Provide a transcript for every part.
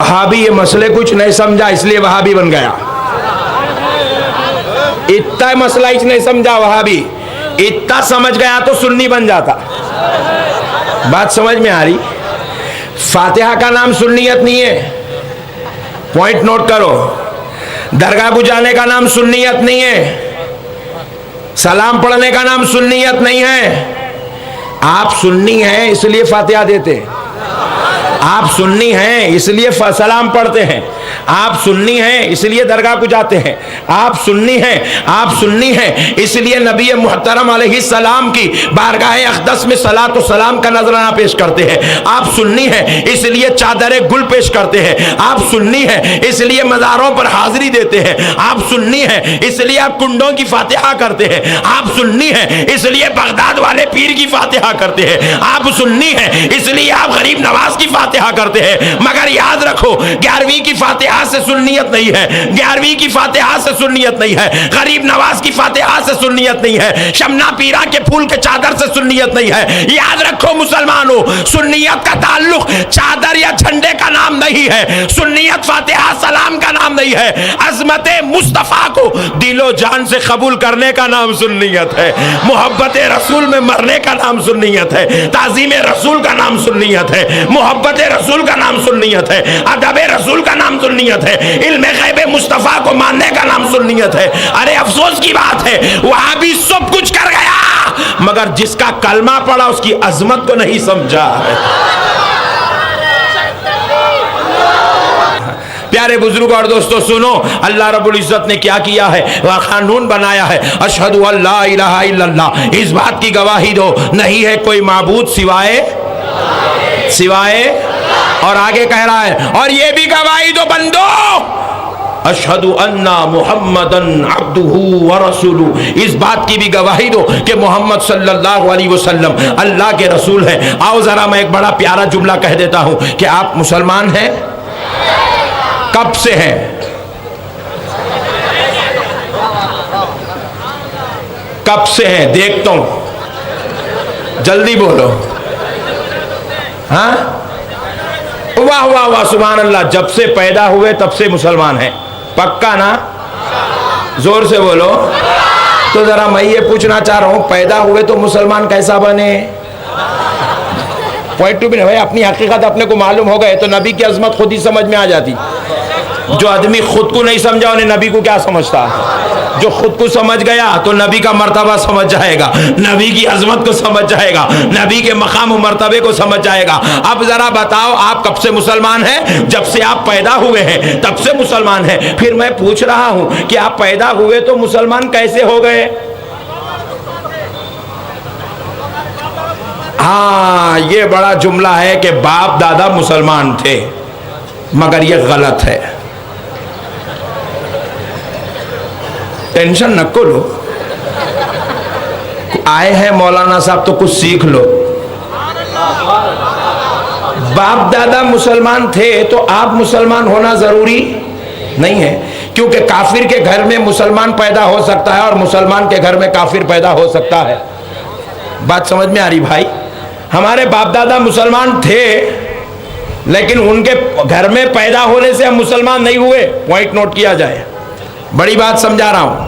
वहाबी ये मसले कुछ नहीं समझा इसलिए वहाबी बन गया। इतना मसला ही नहीं समझा वहाबी, इतना समझ गया तो सुन्नी बन जाता। बात समझ में आ रही? फातिहा का नाम सुन्नियत नहीं है, पॉइंट नोट करो। दरगाह बुझाने का नाम सुन्नियत नहीं है, सलाम पढ़ने का नाम सुन्नियत नहीं है। आप सुन्नी हैं इसलिए फातिहा देते, आप सुन्नी हैं इसलिए सलाम पढ़ते हैं, आप सुन्नी हैं इसलिए दरगाह को जाते हैं, आप सुन्नी हैं इसलिए नबी मुहतरम अलैहिस्सलाम की बारगाह अक़दस में सलात व सलाम का नजराना पेश करते हैं, आप सुन्नी हैं इसलिए चादर गुल पेश करते हैं, आप सुन्नी हैं इसलिए मज़ारों पर हाजिरी देते हैं, आप सुन्नी हैं इसलिए आप कुंडों की फातिहा करते हैं, आप सुन्नी हैं इसलिए बगदाद वाले पीर की फातिहा करते हैं, आप सुन्नी हैं इसलिए आप गरीब नवाज की फातिहा करते हैं। मगर याद रखो 11वीं की फातिहा से सुन्नियत नहीं है, 11वीं की फातिहा से सुन्नियत नहीं है, गरीब नवाज की फातिहा से सुन्नियत नहीं है, शमना पीरा के फूल के चादर से सुन्नियत नहीं है। याद रखो मुसलमानों, सुन्नियत का ताल्लुक चादर या झंडे का नाम नहीं है, सुन्नियत फातिहा सलाम का नाम नहीं है, अजमत मुस्तफा को दिलो जान से कबूल करने का नाम सुन्नियत है, मोहब्बत रसूल में मरने का नाम सुन्नियत है, ताज़ीम रसूल का नाम सुन्नियत है, मोहब्बत रसूल का नाम सुन्नियत है, अदब रसूल का नाम सुन्नियत है, इल्म गैब मुस्तफा को मानने का नाम सुन्नियत है। अरे अफसोस की बात है वहां भी सब कुछ कर गया मगर जिसका कलमा पड़ा उसकी अजमत को नहीं समझा है। प्यारे बुजुर्ग और दोस्तों सुनो, अल्लाह रब्बुल इज्जत ने क्या किया है, वह कानून बनाया है, अशहदु अल्ला इलाहा इल्लल्लाह, इस बात की गवाही दो नहीं है कोई माबूद सिवाय और आगे कह रहा है और ये भी गवाही दो बंदो अशहदु अन्ना मुहम्मदन अब्दुहु व रसूलुहु, इस बात की भी गवाही दो कि मोहम्मद सल्लल्लाहु अलैहि वसल्लम अल्लाह के रसूल है। आओ जरा मैं एक बड़ा प्यारा जुमला कह देता हूं कि आप मुसलमान हैं? कब से हैं? कब से हैं देखता हूं, जल्दी बोलो। हाँ, वाह वाह वाह, सुभान अल्लाह, जब से पैदा हुए तब से मुसलमान हैं, पक्का ना? जोर से बोलो। तो जरा मैं ये पूछना चाह रहा हूं, पैदा हुए तो मुसलमान कैसा बने? पॉइंट टू भी नहीं भाई, अपनी हकीकत अपने को मालूम हो गए तो नबी की अजमत खुद ही समझ में आ जाती। जो आदमी खुद को नहीं समझा उन्हें नबी को क्या समझता? जो खुद को समझ गया तो नबी का मर्तबा समझ जाएगा, नबी की अजमत को समझ जाएगा, नबी के मकाम मर्तबे को समझ जाएगा। अब जरा बताओ आप कब से मुसलमान हैं? जब से आप पैदा हुए हैं तब से मुसलमान हैं। फिर मैं पूछ रहा हूं कि आप पैदा हुए तो मुसलमान कैसे हो गए? हाँ, ये बड़ा जुमला है कि बाप दादा मुसलमान थे, मगर ये गलत है। टेंशन न करो, आए हैं मौलाना साहब तो कुछ सीख लो। बाप दादा मुसलमान थे तो आप मुसलमान होना जरूरी नहीं है, क्योंकि काफिर के घर में मुसलमान पैदा हो सकता है और मुसलमान के घर में काफिर पैदा हो सकता है। बात समझ में आ रही भाई? हमारे बाप दादा मुसलमान थे लेकिन उनके घर में पैदा होने से हम मुसलमान नहीं हुए। पॉइंट नोट किया जाए, बड़ी बात समझा रहा हूं।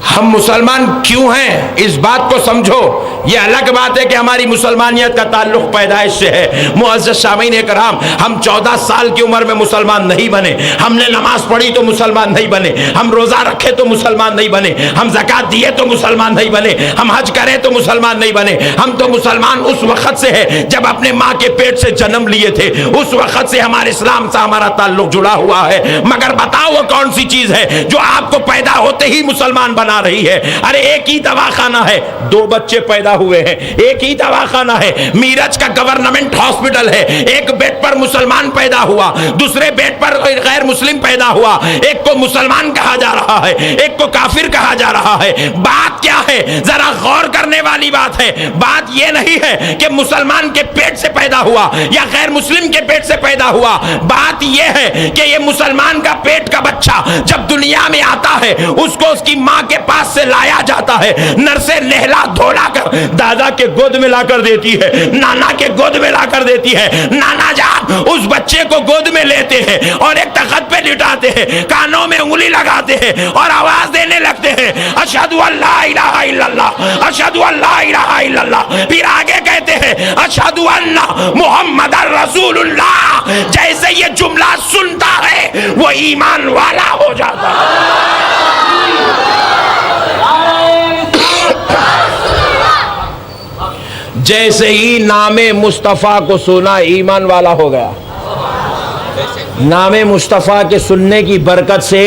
हम मुसलमान क्यों हैं इस बात को समझो। ये अलग बात है कि हमारी मुसलमानियत का ताल्लुक पैदाइश से है। मुअज़्ज़ज़ सामीन कराम, हम 14 साल की उम्र में मुसलमान नहीं बने, हमने नमाज पढ़ी तो मुसलमान नहीं बने, हम रोज़ा रखे तो मुसलमान नहीं बने, हम ज़कात दिए तो मुसलमान नहीं बने, हम हज करें तो मुसलमान नहीं बने। हम तो मुसलमान उस वक़्त से है जब अपने माँ के पेट से जन्म लिए थे, उस वक़्त से हमारे इस्लाम से हमारा ताल्लुक जुड़ा हुआ है। मगर बताओ वो कौन सी चीज़ है जो आपको पैदा होते ही मुसलमान बना रही है? अरे एक ही दवाखाना है, 2 बच्चे पैदा हुए हैं, एक ही दवाखाना है, मीरज का गवर्नमेंट हॉस्पिटल है, एक बेड पर मुसलमान पैदा हुआ, दूसरे बेड पर गैर मुस्लिम पैदा हुआ, एक को मुसलमान कहा जा रहा है, एक को काफिर कहा जा रहा है। बात क्या है? जरा गौर करने वाली बात है। बात यह नहीं है कि मुसलमान के पेट से पैदा हुआ या गैर मुस्लिम के पेट से पैदा हुआ। बात यह है कि यह मुसलमान का पेट का बच्चा जब दुनिया में आता है उसको उसकी मां के के पास से लाया जाता है, नर्सें नहला धोला कर दादा के गोद में लाकर देती है, नाना के गोद में लाकर देती है। नाना जान उस बच्चे को गोद में लेते हैं और एक तख्त पे लिटाते हैं, कानों में उंगली लगाते हैं और आवाज देने लगते हैं, अशहदु अल्ला इलाहा इल्लल्लाह, अशहदु अल्ला इलाहा इल्लल्लाह। फिर आगे कहते हैं अशहदु अन्ना मुहम्मदर रसूलुल्लाह। जैसे ये जुमला सुनता है वो ईमान वाला हो जाता है। जैसे ही नामे मुस्तफ़ा को सुना ईमान वाला हो गया। नामे मुस्तफ़ा के सुनने की बरकत से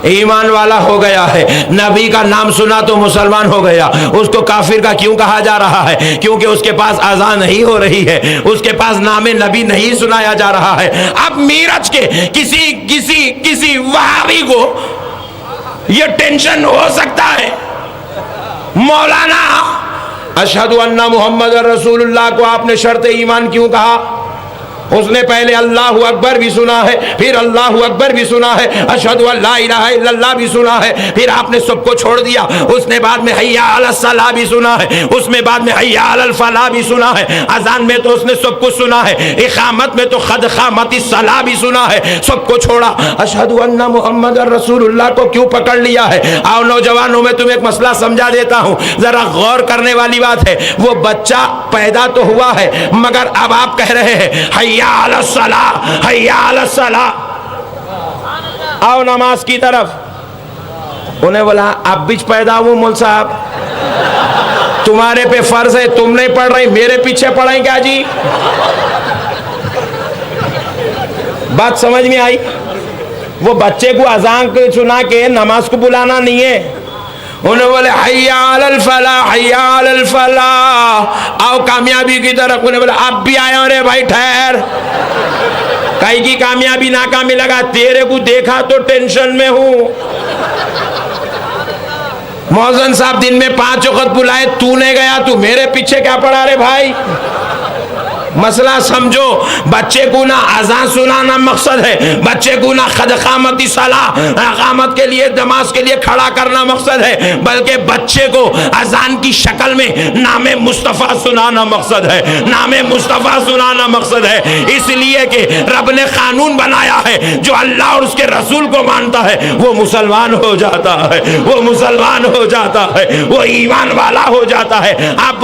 ईमान वाला हो गया है। नबी का नाम सुना तो मुसलमान हो गया। उसको काफिर का क्यों कहा जा रहा है? क्योंकि उसके पास अज़ान नहीं हो रही है, उसके पास नामे नबी नहीं सुनाया जा रहा है। अब मीरज के किसी किसी किसी वहाबी को यह टेंशन हो सकता है, मौलाना अशहदु अन्ना मुहम्मद रसूलुल्लाह को आपने शर्त ईमान क्यों कहा? उसने पहले अल्लाहु अकबर भी सुना है, फिर अल्लाहु अकबर भी सुना है, अशहदु अल्ला इलाहा इल्लल्लाह भी सुना है, फिर आपने सबको छोड़ दिया। उसने बाद में हय्या अलस सलाह भी सुना है, उसमें बाद में हय्या अलल फलाह भी सुना है। अजान में तो उसने सब कुछ सुना है, इकामत में तो खद खामती सलाह भी सुना है, सबको छोड़ा। अशहदु अन्ना मुहम्मद रसूलुल्लाह को क्यों पकड़ लिया है? आओ नौजवानों में तुम्हें एक मसला समझा देता हूँ, जरा गौर करने वाली बात है। वो बच्चा पैदा तो हुआ है, मगर अब आप कह रहे हैं हय्या अलस सलाह, हय्या अलस सलाह, आओ नमाज की तरफ। उन्हें बोला आप बीच पैदा हुए मौल साहब, तुम्हारे पे फर्ज है, तुम नहीं पढ़ रही, मेरे पीछे पढ़ाई क्या जी? बात समझ में आई? वो बच्चे को अजान के सुना के नमाज को बुलाना नहीं है। उन्हें बोले हय्या अलल फलाह, हय्या अलल फलाह, आओ कामयाबी की तरफ। उन्हें बोले आप भी आए हो रे भाई, ठहर। कहीं की कामयाबी नाकामी लगा, तेरे को देखा तो टेंशन में हूं। मौजन साहब दिन में 5 वक्त बुलाए, तू नहीं गया, तू मेरे पीछे क्या पड़ा रे भाई? मसला समझो। बच्चे को ना अज़ान सुनाना मकसद है, बच्चे को ना खदकामती सलाह अकामत के लिए नमाज के लिए खड़ा करना मकसद है, बल्कि बच्चे को अज़ान की शक्ल में नामे मुस्तफ़ा सुनाना मकसद है, नामे मुस्तफ़ा सुनाना मकसद है। इसलिए कि रब ने कानून बनाया है, जो अल्लाह और उसके रसूल को मानता है वो मुसलमान हो जाता है, वो मुसलमान हो जाता है, वो ईमान वाला हो जाता है। आप